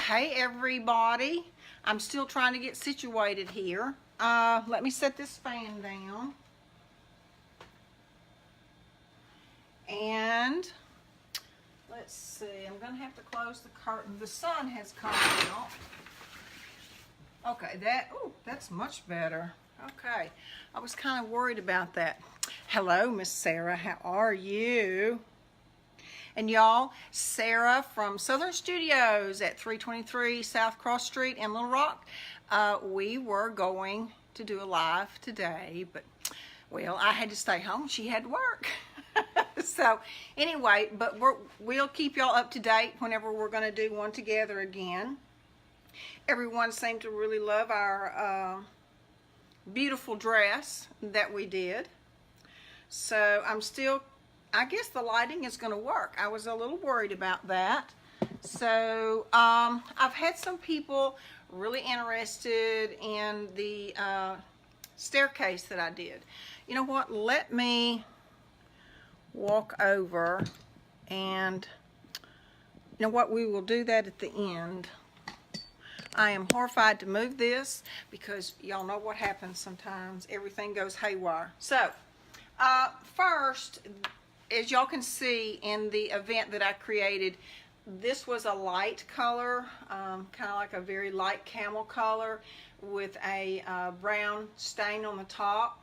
Hey everybody, I'm still trying to get situated here. Let me set this fan down. And let's see, I'm gonna have to close the curtain. The sun has come out. Okay, that's much better. Okay, I was kind of worried about that. Hello, Miss Sarah, how are you? And y'all, Sarah from Southern Studios at 323 South Cross Street in Little Rock. We were going to do a live today, but, well, I had to stay home. She had to work. So, anyway, but we'll keep y'all up to date whenever we're going to do one together again. Everyone seemed to really love our beautiful dress that we did. So, I guess the lighting is going to work. I was a little worried about that. So I've had some people really interested in the staircase that I did. You know what? Let me walk over and you know what? We will do that at the end. I am horrified to move this because y'all know what happens sometimes. Everything goes haywire. So first, as y'all can see in the event that I created, this was a light color, kind of like a very light camel color with a brown stain on the top.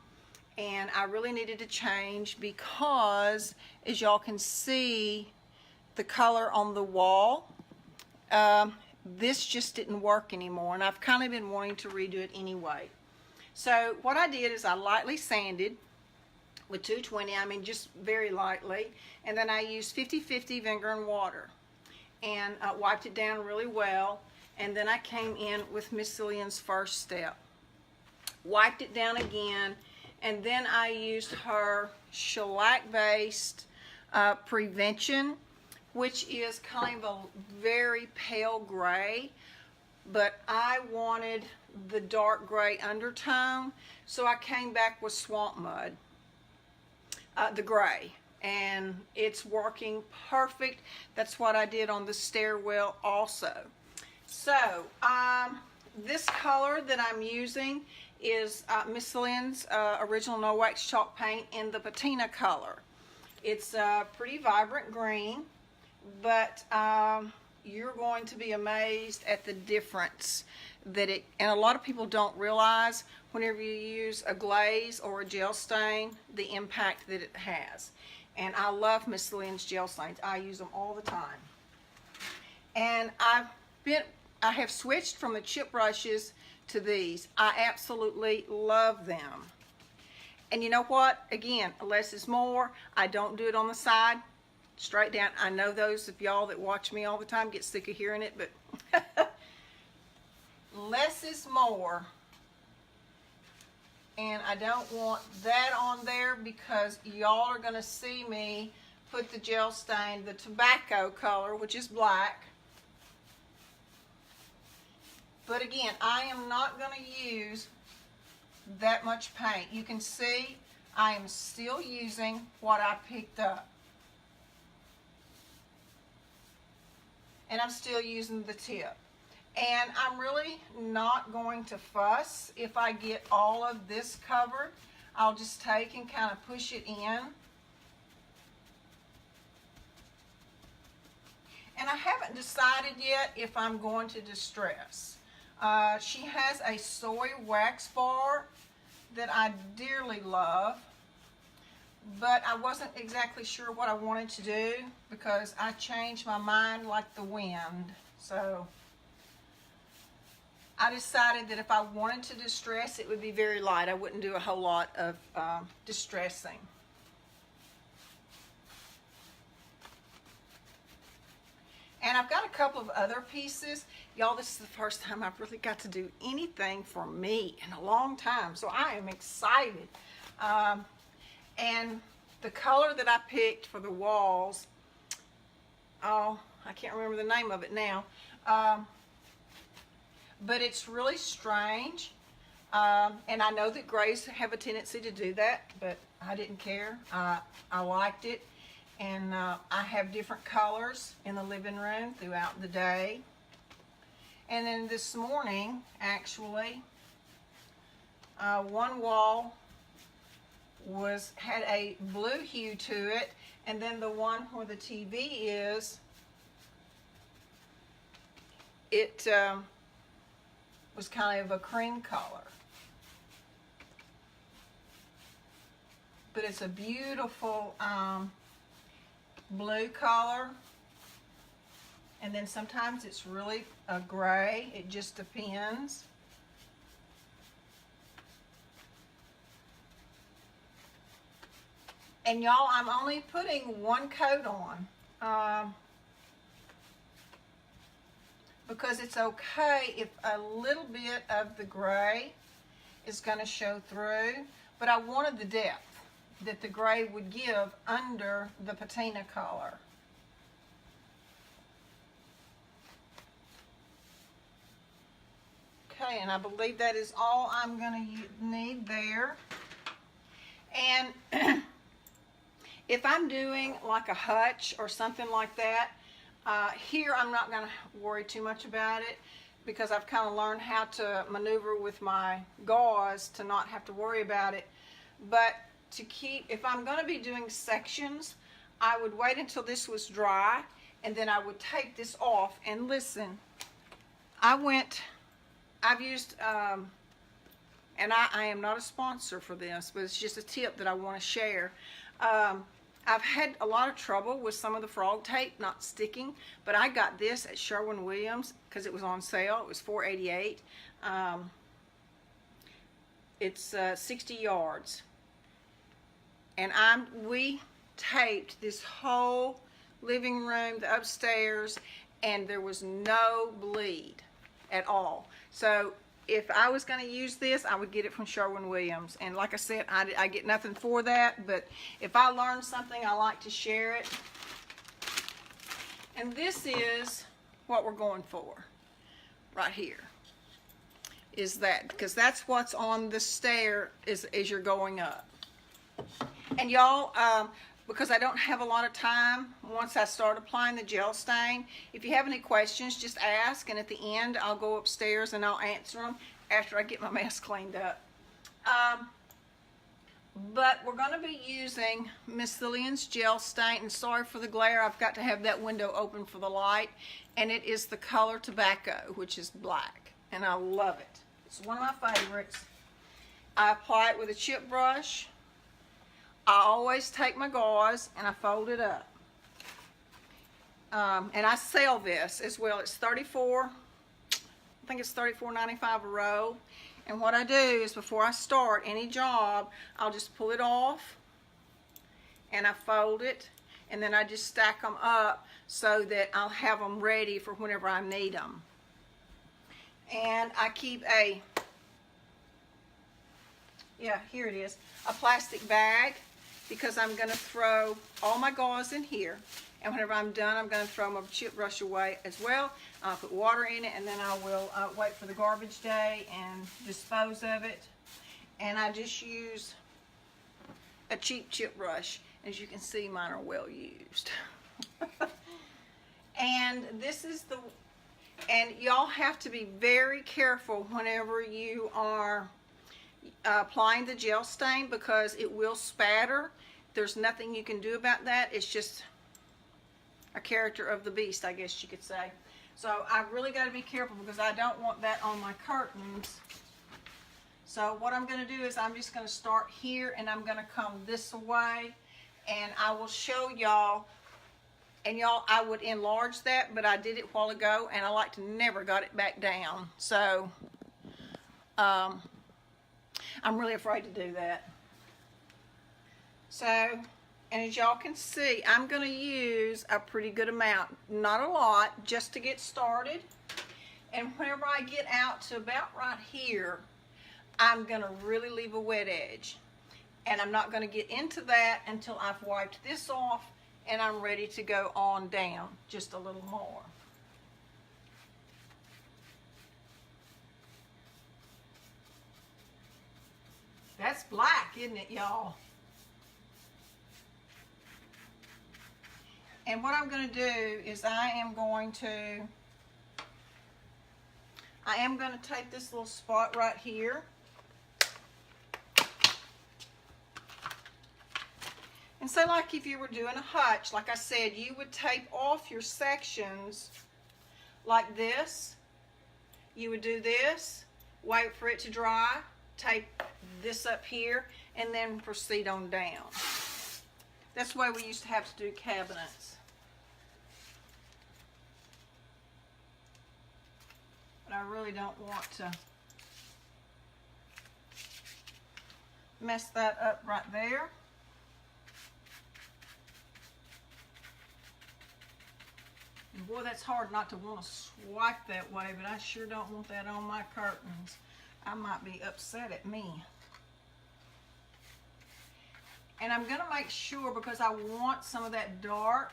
And I really needed to change because, as y'all can see, the color on the wall, this just didn't work anymore. And I've kind of been wanting to redo it anyway. So what I did is I lightly sanded with 220, I mean just very lightly, and then I used 50-50 vinegar and water and wiped it down really well, and then I came in with Miss Lillian's first step, wiped it down again, and then I used her shellac based Prevention, which is kind of a very pale gray, but I wanted the dark gray undertone, so I came back with Swamp Mud. The gray, and it's working perfect. That's what I did on the stairwell also. So this color that I'm using is Miss Lynn's original no wax chalk paint in the Patina color. It's a pretty vibrant green, but you're going to be amazed at the difference that it, and a lot of people don't realize whenever you use a glaze or a gel stain, the impact that it has. And I love Miss Lillian's gel stains. I use them all the time. And I have switched from the chip brushes to these. I absolutely love them. And you know what? Again, less is more. I don't do it on the side, straight down. I know those of y'all that watch me all the time get sick of hearing it, but less is more. And I don't want that on there because y'all are going to see me put the gel stain, the tobacco color, which is black. But again, I am not going to use that much paint. You can see I am still using what I picked up. And I'm still using the tip. And I'm really not going to fuss if I get all of this covered. I'll just take and kind of push it in. And I haven't decided yet if I'm going to distress. She has a soy wax bar that I dearly love. But I wasn't exactly sure what I wanted to do because I changed my mind like the wind. So I decided that if I wanted to distress, it would be very light. I wouldn't do a whole lot of distressing. And I've got a couple of other pieces. Y'all, this is the first time I've really got to do anything for me in a long time. So I am excited. And the color that I picked for the walls, oh, I can't remember the name of it now. But it's really strange, and I know that grays have a tendency to do that, but I didn't care. I liked it, and I have different colors in the living room throughout the day. And then this morning, actually, one wall had a blue hue to it, and then the one where the TV is, it was kind of a cream color. But it's a beautiful blue color. And then sometimes it's really a gray. It just depends. And y'all, I'm only putting one coat on. Because it's okay if a little bit of the gray is going to show through. But I wanted the depth that the gray would give under the patina color. Okay, and I believe that is all I'm going to need there. And if I'm doing like a hutch or something like that, here I'm not going to worry too much about it because I've kind of learned how to maneuver with my gauze to not have to worry about it. But to keep, if I'm going to be doing sections, I would wait until this was dry and then I would take this off. And listen, I've used, and I am not a sponsor for this, but it's just a tip that I want to share. I've had a lot of trouble with some of the frog tape not sticking, but I got this at Sherwin-Williams because it was on sale. It was $4.88. It's 60 yards. And we taped this whole living room, the upstairs, and there was no bleed at all. So if I was going to use this, I would get it from Sherwin-Williams. And like I said, I get nothing for that, but if I learn something, I like to share it. And this is what we're going for right here, is that, because that's what's on the stair as you're going up. And y'all, because I don't have a lot of time, once I start applying the gel stain, if you have any questions, just ask, and at the end, I'll go upstairs and I'll answer them after I get my mess cleaned up. But we're going to be using Miss Lillian's gel stain, and sorry for the glare, I've got to have that window open for the light, and it is the color Tobacco, which is black, and I love it. It's one of my favorites. I apply it with a chip brush. I always take my gauze and I fold it up. And I sell this as well. It's I think it's $34.95 a roll. And what I do is before I start any job, I'll just pull it off and I fold it, and then I just stack them up so that I'll have them ready for whenever I need them. And I keep here it is, a plastic bag, because I'm going to throw all my gauze in here, and whenever I'm done, I'm going to throw my chip brush away as well. I'll put water in it, and then I will wait for the garbage day and dispose of it. And I just use a cheap chip brush. As you can see, mine are well used. And this is and y'all have to be very careful whenever you are applying the gel stain, because it will spatter. There's nothing you can do about that. It's just a character of the beast, I guess you could say. So I've really got to be careful because I don't want that on my curtains. So what I'm going to do is I'm just going to start here, and I'm going to come this way, and I will show y'all. And y'all, I would enlarge that, but I did it a while ago, and I like to never got it back down. So I'm really afraid to do that. So, and as y'all can see, I'm going to use a pretty good amount, not a lot, just to get started. And whenever I get out to about right here, I'm going to really leave a wet edge. And I'm not going to get into that until I've wiped this off and I'm ready to go on down just a little more. That's black, isn't it, y'all? And what I'm going to do is I am going to I am going to take this little spot right here. And so like if you were doing a hutch, like I said, you would tape off your sections like this. You would do this, wait for it to dry, tape this up here, and then proceed on down. That's the way we used to have to do cabinets. But I really don't want to mess that up right there. And boy, that's hard not to want to swipe that way, but I sure don't want that on my curtains. I might be upset at me. And I'm going to make sure, because I want some of that dark,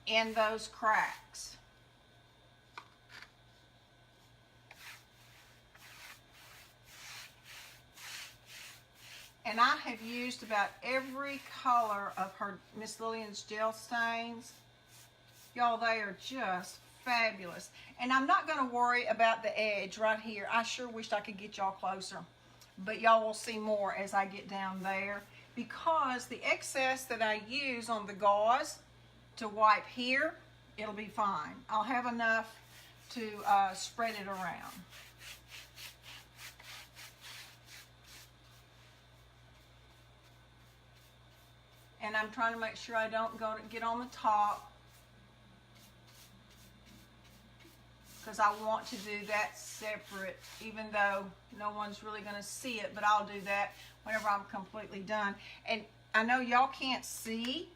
in those cracks. And I have used about every color of her Miss Lillian's gel stains. Y'all, they are just fabulous. And I'm not going to worry about the edge right here. I sure wished I could get y'all closer. But y'all will see more as I get down there. Because the excess that I use on the gauze to wipe here, it'll be fine. I'll have enough to spread it around. And I'm trying to make sure I don't get on the top, because I want to do that separate, even though no one's really going to see it, but I'll do that whenever I'm completely done. And I know y'all can't see,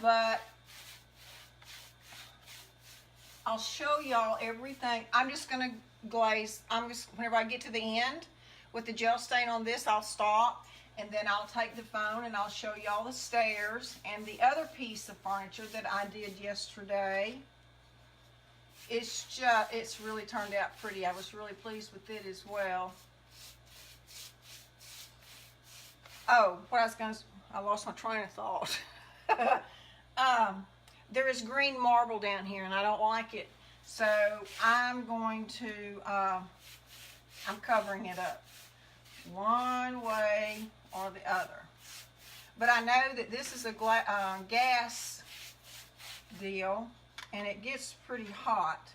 but I'll show y'all everything. I'm just going to glaze. Whenever I get to the end with the gel stain on this, I'll stop. And then I'll take the phone and I'll show y'all the stairs and the other piece of furniture that I did yesterday. It's really turned out pretty. I was really pleased with it as well. Oh, I lost my train of thought. There is green marble down here and I don't like it. So I'm going to, I'm covering it up one way or the other. But I know that this is a gas deal and it gets pretty hot.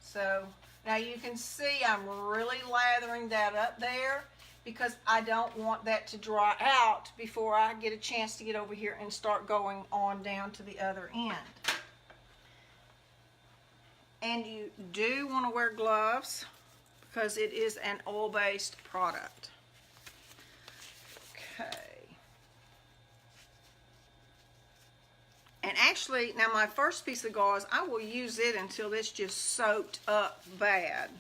So now you can see I'm really lathering that up there because I don't want that to dry out before I get a chance to get over here and start going on down to the other end. And you do want to wear gloves because it is an oil-based product. Okay. And actually, now my first piece of gauze, I will use it until it's just soaked up bad.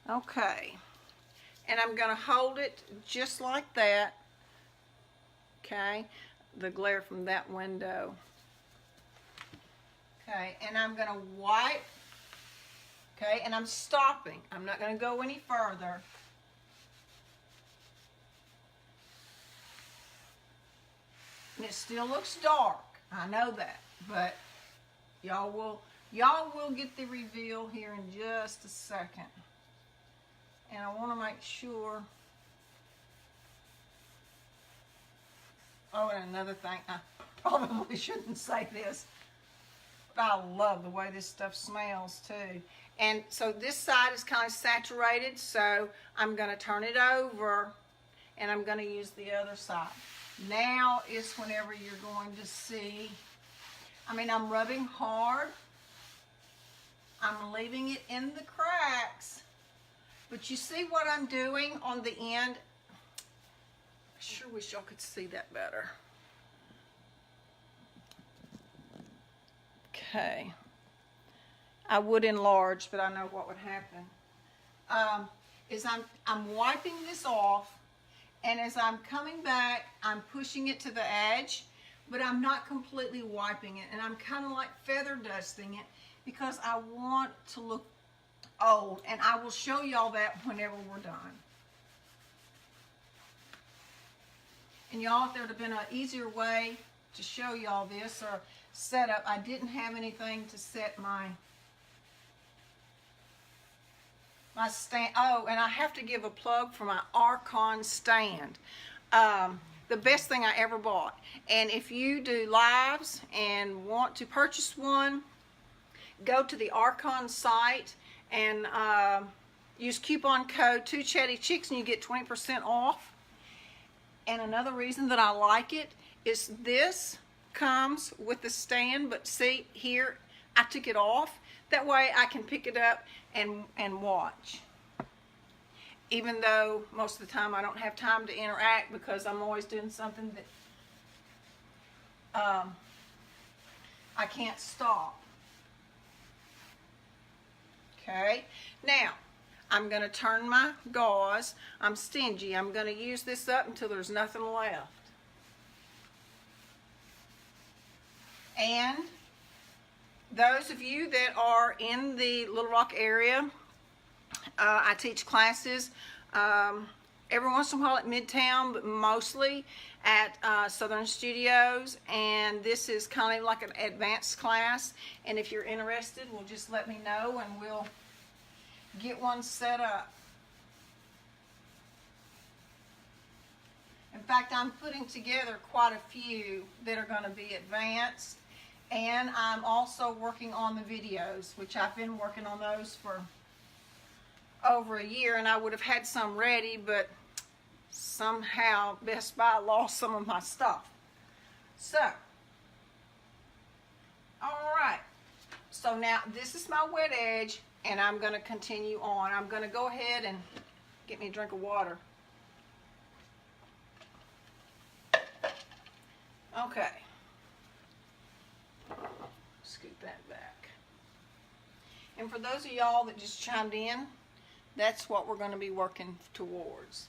Okay. And I'm going to hold it just like that. Okay. The glare from that window. Okay. And I'm going to wipe. Okay. And I'm stopping. I'm not going to go any further. And it still looks dark. I know that. But y'all will get the reveal here in just a second. And I want to make sure. Oh, and another thing, I probably shouldn't say this, but I love the way this stuff smells too. And so this side is kind of saturated, so I'm going to turn it over and I'm going to use the other side. Now is whenever you're going to see, I'm rubbing hard. I'm leaving it in the cracks. But you see what I'm doing on the end? I sure wish y'all could see that better. Okay. I would enlarge, but I know what would happen. Is I'm wiping this off, and as I'm coming back, I'm pushing it to the edge, but I'm not completely wiping it, and I'm kind of like feather dusting it because I want to look old, and I will show y'all that whenever we're done. And y'all, if there would have been an easier way to show y'all this or set up, I didn't have anything to set my stand. Oh, and I have to give a plug for my Archon stand. The best thing I ever bought. And if you do lives and want to purchase one, go to the Archon site and use coupon code 2ChattyChicks and you get 20% off. And another reason that I like it is this comes with the stand, but see here, I took it off. That way I can pick it up and watch. Even though most of the time I don't have time to interact because I'm always doing something that I can't stop. Okay, now I'm going to turn my gauze. I'm stingy. I'm going to use this up until there's nothing left. And those of you that are in the Little Rock area, I teach classes every once in a while at Midtown, but mostly at Southern Studios. And this is kind of like an advanced class. And if you're interested, well, just let me know and we'll get one set up. In fact, I'm putting together quite a few that are going to be advanced. And I'm also working on the videos, which I've been working on those for over a year, and I would have had some ready, but somehow Best Buy lost some of my stuff. So, all right. So now this is my wet edge, and I'm going to continue on. I'm going to go ahead and get me a drink of water. Okay. Scoot that back. And for those of y'all that just chimed in, that's what we're going to be working towards,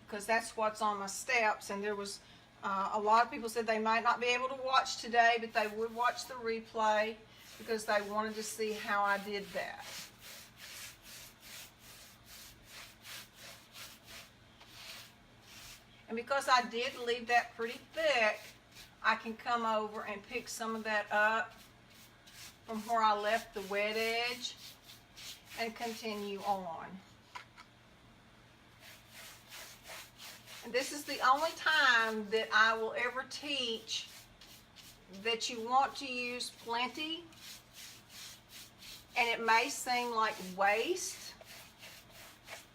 because that's what's on my steps. And there was a lot of people said they might not be able to watch today, but they would watch the replay because they wanted to see how I did that. And because I did leave that pretty thick, I can come over and pick some of that up from where I left the wet edge and continue on. And this is the only time that I will ever teach that you want to use plenty, and it may seem like waste,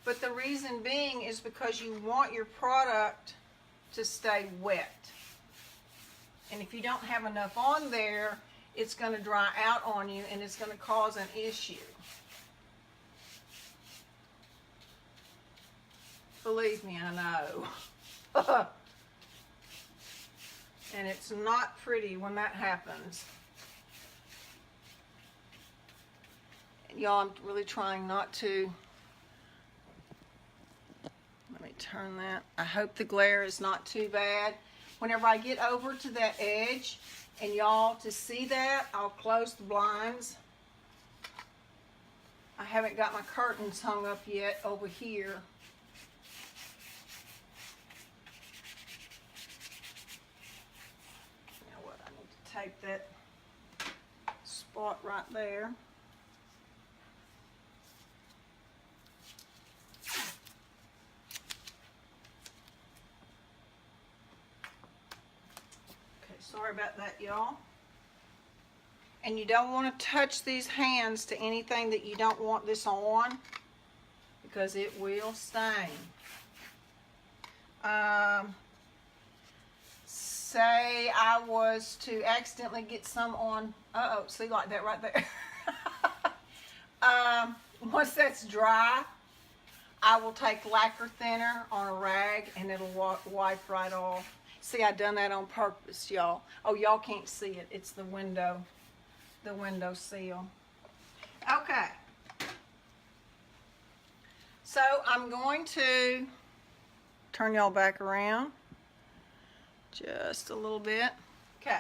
but the reason being is because you want your product to stay wet. And if you don't have enough on there, it's going to dry out on you and it's going to cause an issue. Believe me, I know. And it's not pretty when that happens. And y'all, I'm really trying not to. Let me turn that. I hope the glare is not too bad. Whenever I get over to that edge, and y'all, to see that, I'll close the blinds. I haven't got my curtains hung up yet over here. You know what, I need to tape that spot right there. Sorry about that, y'all. And you don't want to touch these hands to anything that you don't want this on, because it will stain. Say I was to accidentally get some on, see, like that right there. Once that's dry, I will take lacquer thinner on a rag and it'll wipe right off. See, I done that on purpose, y'all. Oh, y'all can't see it. It's the window sill. Okay. So I'm going to turn y'all back around just a little bit. Okay.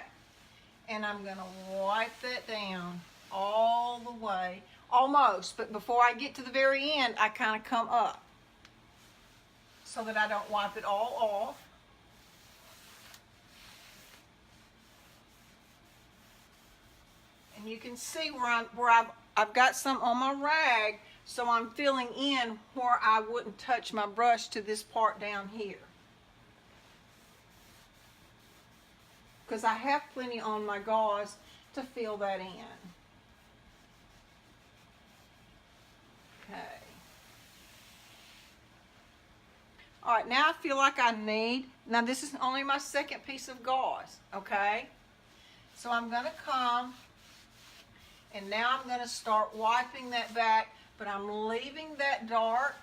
And I'm going to wipe that down all the way. Almost, but before I get to the very end, I kind of come up so that I don't wipe it all off. And you can see where I've got some on my rag, so I'm filling in where I wouldn't touch my brush to this part down here. Because I have plenty on my gauze to fill that in. Okay. All right, now I feel like I need, now this is only my second piece of gauze, okay? So I'm gonna come, and now I'm gonna start wiping that back, but I'm leaving that dark.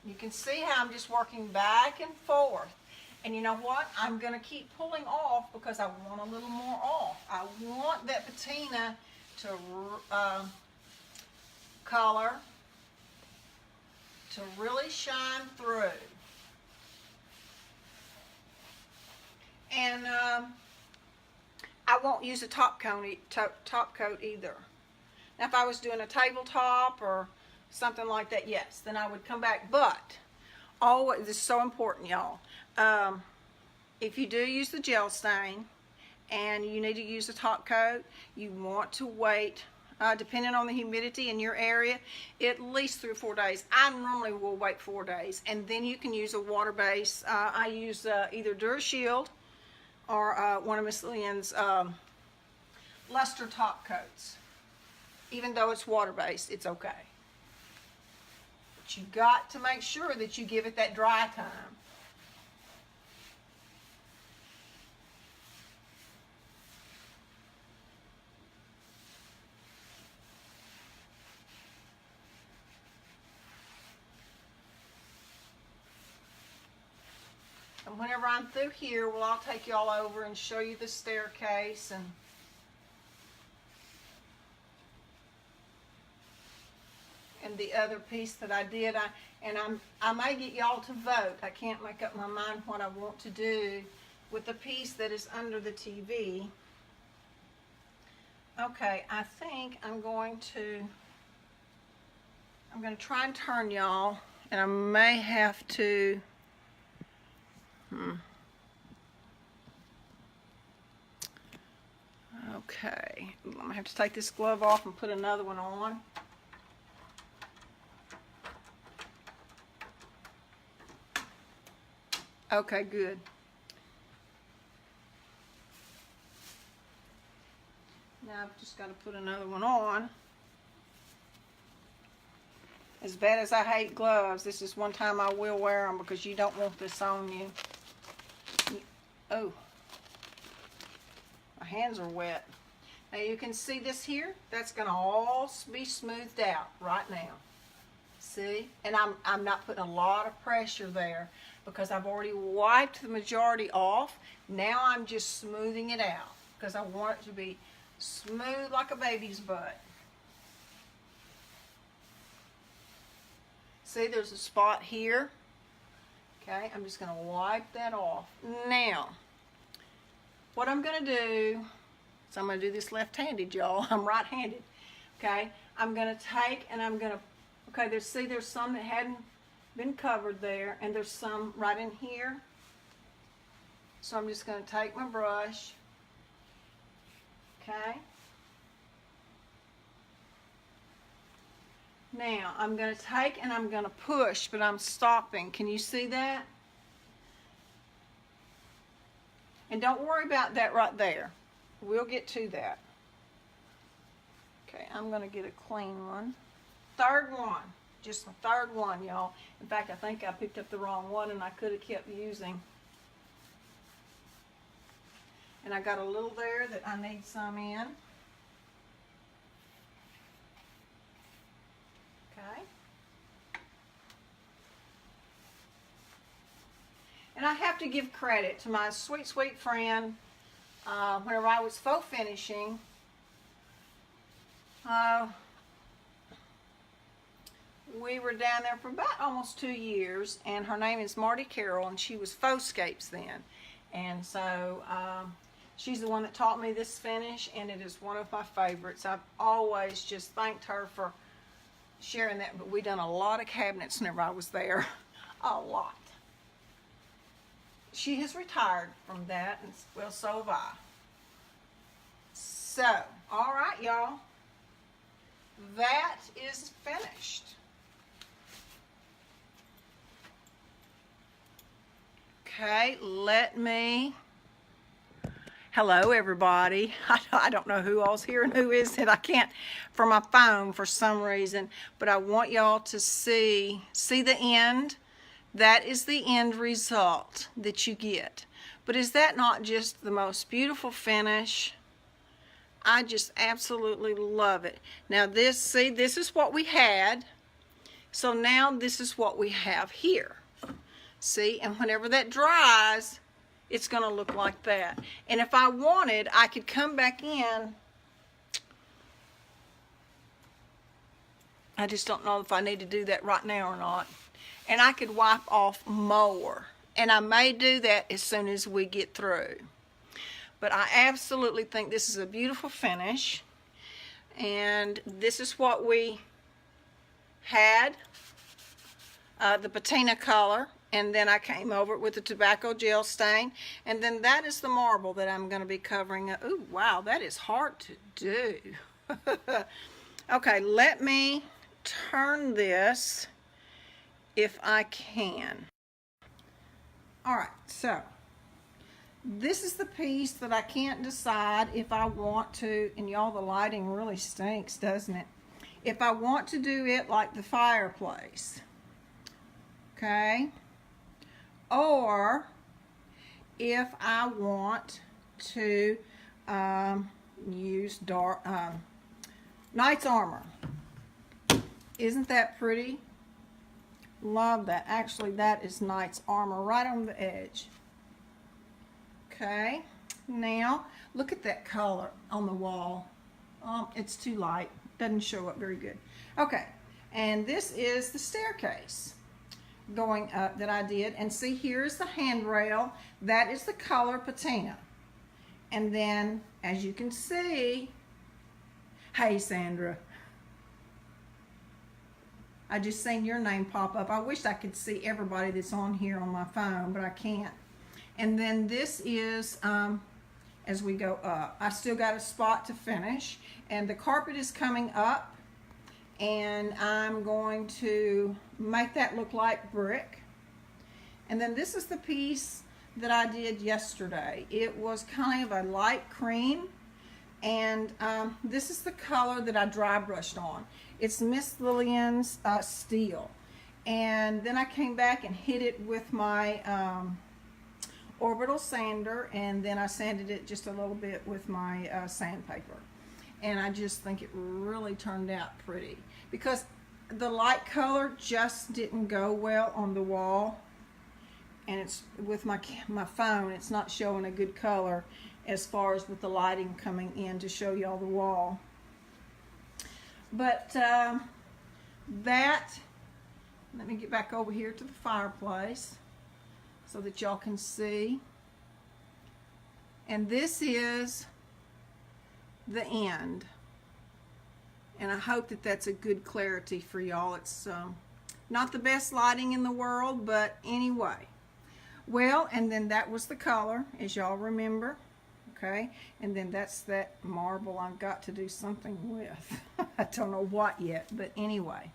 You can see how I'm just working back and forth. And you know what? I'm going to keep pulling off because I want a little more off. I want that patina to color to really shine through. And I won't use a top coat either. Now if I was doing a tabletop or something like that, yes, then I would come back. But always, this is so important, y'all. If you do use the gel stain and you need to use a top coat, you want to wait, depending on the humidity in your area, at least 3 or 4 days. I normally will wait 4 days, and then you can use a water base. I use either DuraShield or one of Miss Lillian's luster top coats. Even though it's water based, it's okay. But you got to make sure that you give it that dry time. And whenever I'm through here, well, I'll take y'all over and show you the staircase and the other piece that I did. I may get y'all to vote. I can't make up my mind what I want to do with the piece that is under the TV. Okay, I think I'm going to try and turn y'all, and I may have to okay, I'm gonna have to take this glove off and put another one on. Okay, good. Now I've just got to put another one on. As bad as I hate gloves, this is one time I will wear them because you don't want this on you. Oh, my hands are wet. Now you can see this here. That's going to all be smoothed out right now. See? And I'm not putting a lot of pressure there because I've already wiped the majority off. Now I'm just smoothing it out because I want it to be smooth like a baby's butt. See, there's a spot here. Okay, I'm just going to wipe that off. Now, what I'm going to do is I'm going to do this left-handed, y'all. I'm right-handed. Okay, I'm going to take and I'm going to, okay, there's some that hadn't been covered there, and there's some right in here. So I'm just going to take my brush. Okay. Now, I'm going to take and I'm going to push, but I'm stopping. Can you see that? And don't worry about that right there. We'll get to that. Okay, I'm going to get a clean one. Third one. Just the third one, y'all. In fact, I think I picked up the wrong one and I could have kept using. And I got a little there that I need some in. Okay. And I have to give credit to my sweet, sweet friend. Whenever I was faux finishing, we were down there for about almost 2 years, and her name is Marty Carroll, and she was Fauxscapes then. And so she's the one that taught me this finish, and it is one of my favorites. I've always just thanked her for sharing that, but we done a lot of cabinets whenever I was there. A lot. She has retired from that, and well, so have I. So, all right, y'all. That is finished. Okay, let me... Hello, everybody. I don't know who all's here and who isn't. I can't from my phone for some reason, but I want y'all to see the end. That is the end result that you get. But is that not just the most beautiful finish? I just absolutely love it. Now this, see, this is what we had. So now this is what we have here. See, and whenever that dries, it's going to look like that. And if I wanted, I could come back in. I just don't know if I need to do that right now or not. And I could wipe off more. And I may do that as soon as we get through. But I absolutely think this is a beautiful finish. And this is what we had. The patina color. And then I came over it with the tobacco gel stain. And then that is the marble that I'm going to be covering up. Ooh, wow, that is hard to do. Okay, let me turn this if I can. All right, so this is the piece that I can't decide if I want to, and y'all, the lighting really stinks, doesn't it? If I want to do it like the fireplace. Okay. Or if I want to use dark Knight's Armor. Isn't that pretty? Love that. Actually, that is Knight's Armor right on the edge. Okay. Now, look at that color on the wall. It's too light. Doesn't show up very good. Okay. And this is the staircase going up that I did, and see, here's the handrail. That is the color patina. And then, as you can see, hey Sandra, I just seen your name pop up. I wish I could see everybody that's on here on my phone, but I can't. And then this is as we go up. I still got a spot to finish, and the carpet is coming up, and I'm going to make that look like brick. And then this is the piece that I did yesterday. It was kind of a light cream, and this is the color that I dry brushed on. It's Miss Lillian's Steel. And then I came back and hit it with my orbital sander, and then I sanded it just a little bit with my sandpaper. And I just think it really turned out pretty, because the light color just didn't go well on the wall, and it's with my phone, it's not showing a good color as far as with the lighting coming in to show y'all the wall. But that, let me get back over here to the fireplace so that y'all can see. And this is the end, and I hope that that's a good clarity for y'all. It's not the best lighting in the world, but anyway. Well, and then that was the color, as y'all remember. Okay, and then that's that marble I've got to do something with. I don't know what yet, but anyway.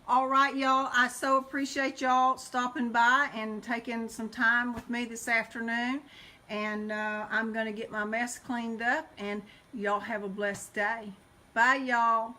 All right, y'all, I so appreciate y'all stopping by and taking some time with me this afternoon. And I'm going to get my mess cleaned up, and y'all have a blessed day. Bye, y'all.